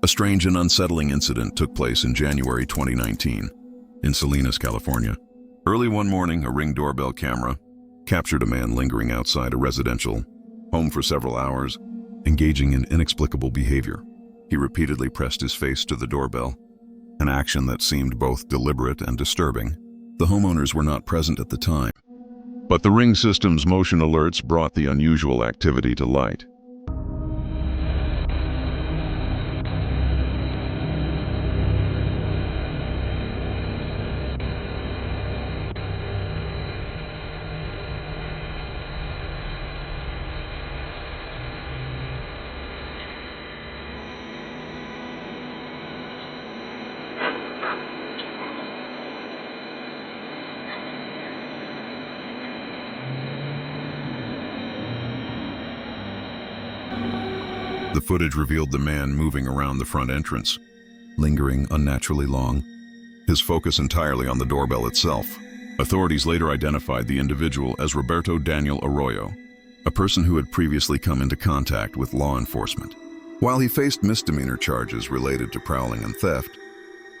A strange and unsettling incident took place in January 2019 in Salinas, California. Early one morning, a Ring doorbell camera captured a man lingering outside a residential home for several hours, engaging in inexplicable behavior. He repeatedly pressed his face to the doorbell, an action that seemed both deliberate and disturbing. The homeowners were not present at the time, but the Ring system's motion alerts brought the unusual activity to light. The footage revealed the man moving around the front entrance, lingering unnaturally long, his focus entirely on the doorbell itself. Authorities later identified the individual as Roberto Daniel Arroyo, a person who had previously come into contact with law enforcement. While he faced misdemeanor charges related to prowling and theft,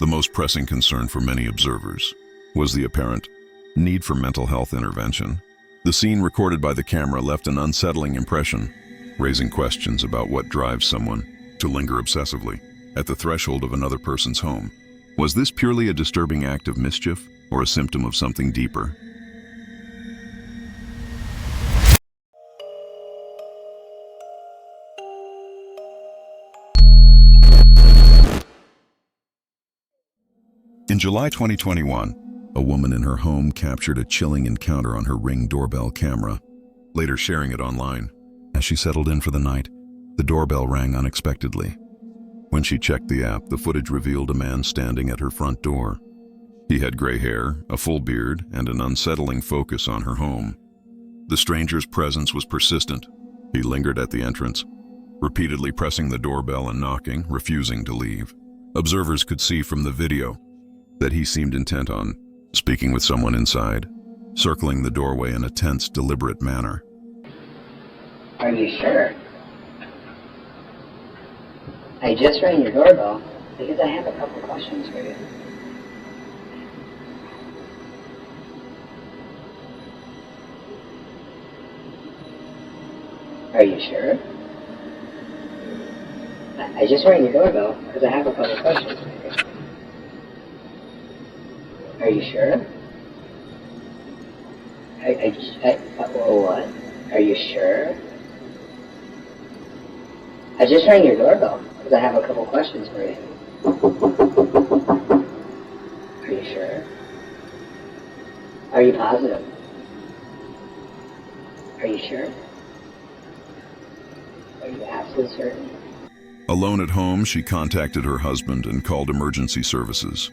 the most pressing concern for many observers was the apparent need for mental health intervention. The scene recorded by the camera left an unsettling impression, raising questions about what drives someone to linger obsessively at the threshold of another person's home. Was this purely a disturbing act of mischief or a symptom of something deeper? In July 2021, a woman in her home captured a chilling encounter on her Ring doorbell camera, later sharing it online. As she settled in for the night, the doorbell rang unexpectedly. When she checked the app, the footage revealed a man standing at her front door. He had gray hair, a full beard, and an unsettling focus on her home. The stranger's presence was persistent. He lingered at the entrance, repeatedly pressing the doorbell and knocking, refusing to leave. Observers could see from the video that he seemed intent on speaking with someone inside, circling the doorway in a tense, deliberate manner. Are you sure? I just rang your doorbell because I have a couple questions for you. Are you sure? I just rang your doorbell because I have a couple questions for you. Are you sure? What? Are you sure? I just rang your doorbell because I have a couple questions for you. Are you sure? Are you positive? Are you sure? Are you absolutely certain? Alone at home, she contacted her husband and called emergency services.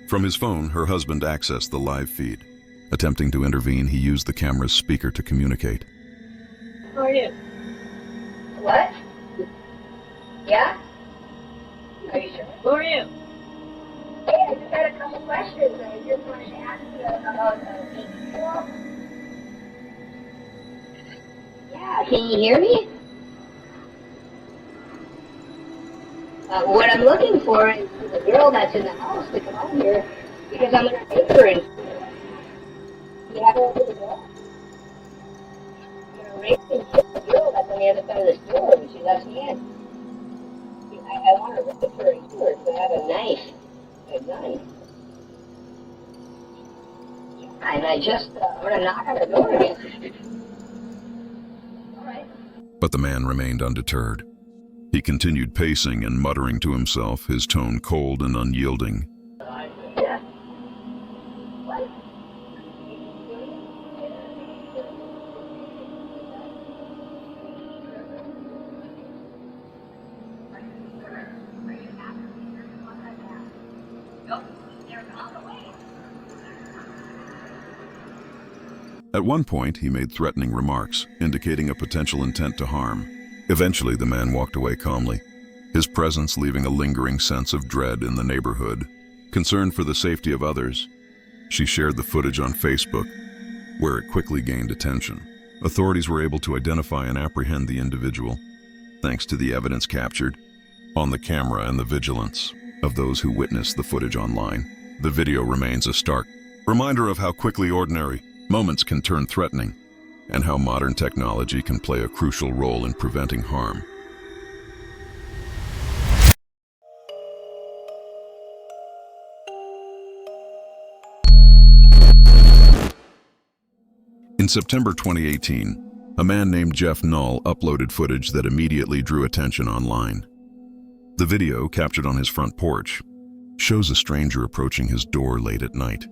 From his phone, her husband accessed the live feed. Attempting to intervene, he used the camera's speaker to communicate. How are you? What? Yeah? Are you sure? Who are you? Hey, I just had a couple questions. I just wanted to ask you about people. Yeah, can you hear me? What I'm looking for is the girl that's in the house to come out here because I'm going to take her in. You have her open the door? You're raping the girl that's on the other side of the store when she lets me in. I want to rape her and kill her, so I have a knife. A gun. And I just want to knock on the door again. All right. But the man remained undeterred. He continued pacing and muttering to himself, his tone cold and unyielding. Yeah. What? At one point, he made threatening remarks, indicating a potential intent to harm. Eventually, the man walked away calmly, his presence leaving a lingering sense of dread in the neighborhood. Concerned for the safety of others, she shared the footage on Facebook, where it quickly gained attention. Authorities were able to identify and apprehend the individual, thanks to the evidence captured on the camera and the vigilance of those who witnessed the footage online. The video remains a stark reminder of how quickly ordinary moments can turn threatening and how modern technology can play a crucial role in preventing harm. In September 2018, a man named Jeff Null uploaded footage that immediately drew attention online. The video, captured on his front porch, shows a stranger approaching his door late at night.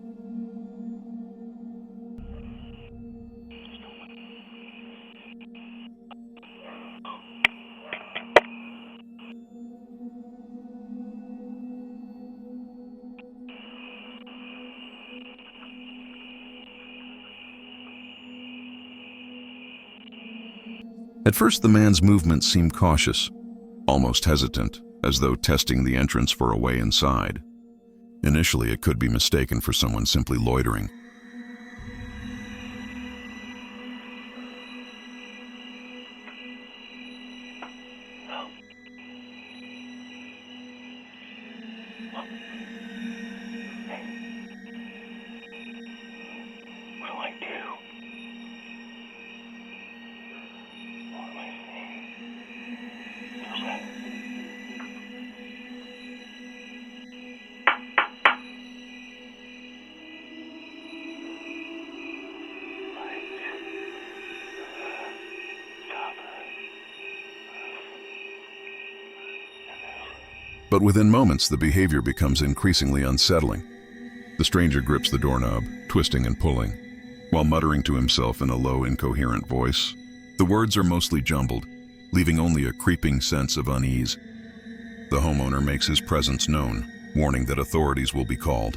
At first, the man's movements seemed cautious, almost hesitant, as though testing the entrance for a way inside. Initially, it could be mistaken for someone simply loitering. But within moments, the behavior becomes increasingly unsettling. The stranger grips the doorknob, twisting and pulling, while muttering to himself in a low, incoherent voice. The words are mostly jumbled, leaving only a creeping sense of unease. The homeowner makes his presence known, warning that authorities will be called.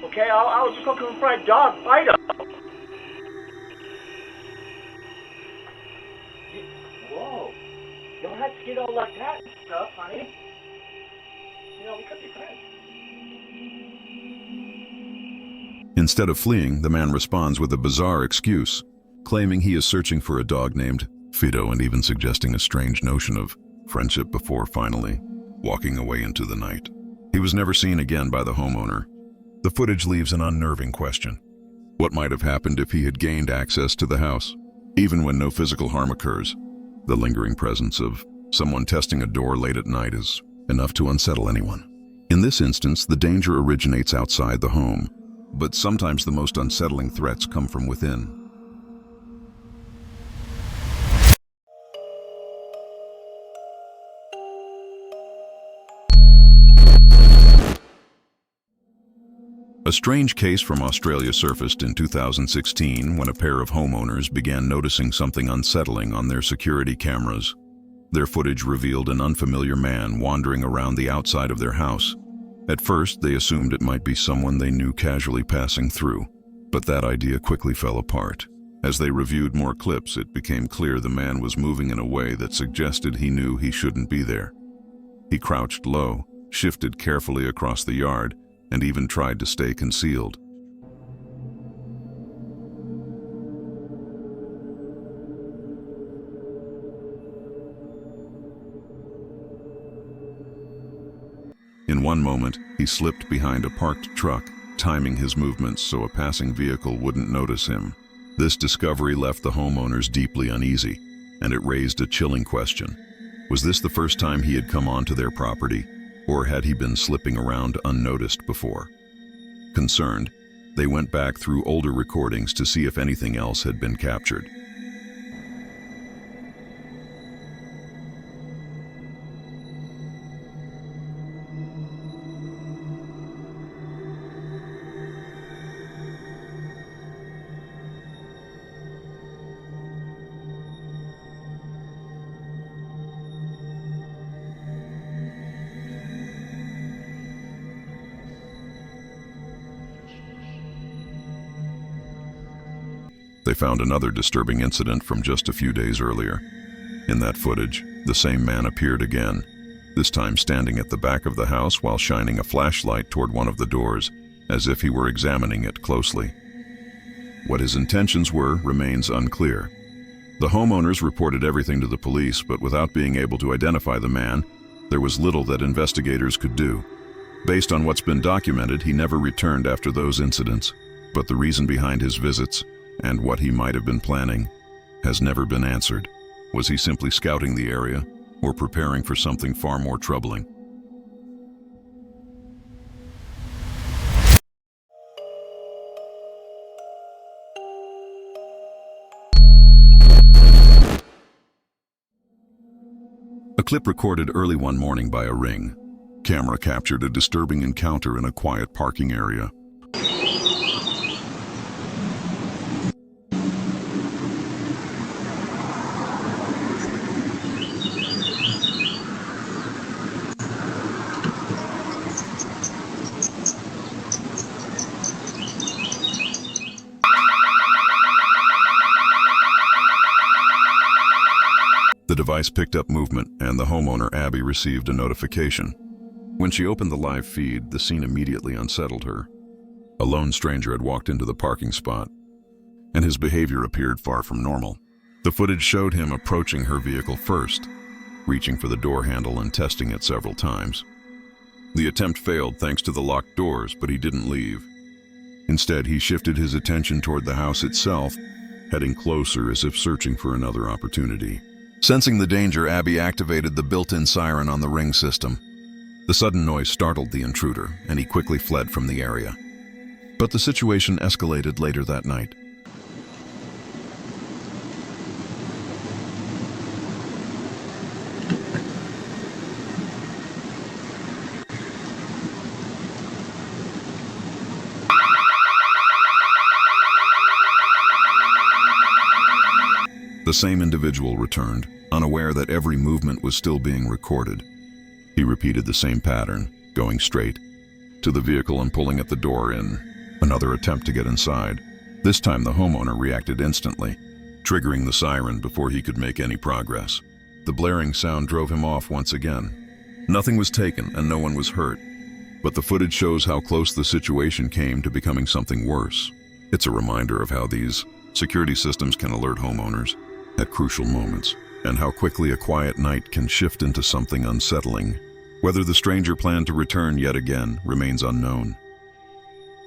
Okay, I was just looking for a dog bite him. Whoa. You don't have to get all like that and stuff, honey. You know, we could be friends. Instead of fleeing, the man responds with a bizarre excuse, claiming he is searching for a dog named Fido and even suggesting a strange notion of friendship before finally walking away into the night. He was never seen again by the homeowner. The footage leaves an unnerving question. What might have happened if he had gained access to the house? Even when no physical harm occurs, the lingering presence of someone testing a door late at night is enough to unsettle anyone. In this instance, the danger originates outside the home, but sometimes the most unsettling threats come from within. A strange case from Australia surfaced in 2016 when a pair of homeowners began noticing something unsettling on their security cameras. Their footage revealed an unfamiliar man wandering around the outside of their house. At first, they assumed it might be someone they knew casually passing through, but that idea quickly fell apart. As they reviewed more clips, it became clear the man was moving in a way that suggested he knew he shouldn't be there. He crouched low, shifted carefully across the yard, and even tried to stay concealed. In one moment, he slipped behind a parked truck, timing his movements so a passing vehicle wouldn't notice him. This discovery left the homeowners deeply uneasy, and it raised a chilling question. Was this the first time he had come onto their property? Or had he been slipping around unnoticed before? Concerned, they went back through older recordings to see if anything else had been captured. They found another disturbing incident from just a few days earlier. In that footage, the same man appeared again, this time standing at the back of the house while shining a flashlight toward one of the doors, as if he were examining it closely. What his intentions were remains unclear. The homeowners reported everything to the police, but without being able to identify the man, there was little that investigators could do. Based on what's been documented, he never returned after those incidents, but the reason behind his visits, and what he might have been planning, has never been answered. Was he simply scouting the area, or preparing for something far more troubling? A clip recorded early one morning by a Ring camera captured a disturbing encounter in a quiet parking area. The device picked up movement, and the homeowner, Abby, received a notification. When she opened the live feed, the scene immediately unsettled her. A lone stranger had walked into the parking spot, and his behavior appeared far from normal. The footage showed him approaching her vehicle first, reaching for the door handle and testing it several times. The attempt failed thanks to the locked doors, but he didn't leave. Instead, he shifted his attention toward the house itself, heading closer as if searching for another opportunity. Sensing the danger, Abby activated the built-in siren on the Ring system. The sudden noise startled the intruder, and he quickly fled from the area. But the situation escalated later that night. The same individual returned, unaware that every movement was still being recorded. He repeated the same pattern, going straight to the vehicle and pulling at the door in another attempt to get inside. This time the homeowner reacted instantly, triggering the siren before he could make any progress. The blaring sound drove him off once again. Nothing was taken and no one was hurt, but the footage shows how close the situation came to becoming something worse. It's a reminder of how these security systems can alert homeowners at crucial moments, and how quickly a quiet night can shift into something unsettling. Whether the stranger planned to return yet again remains unknown.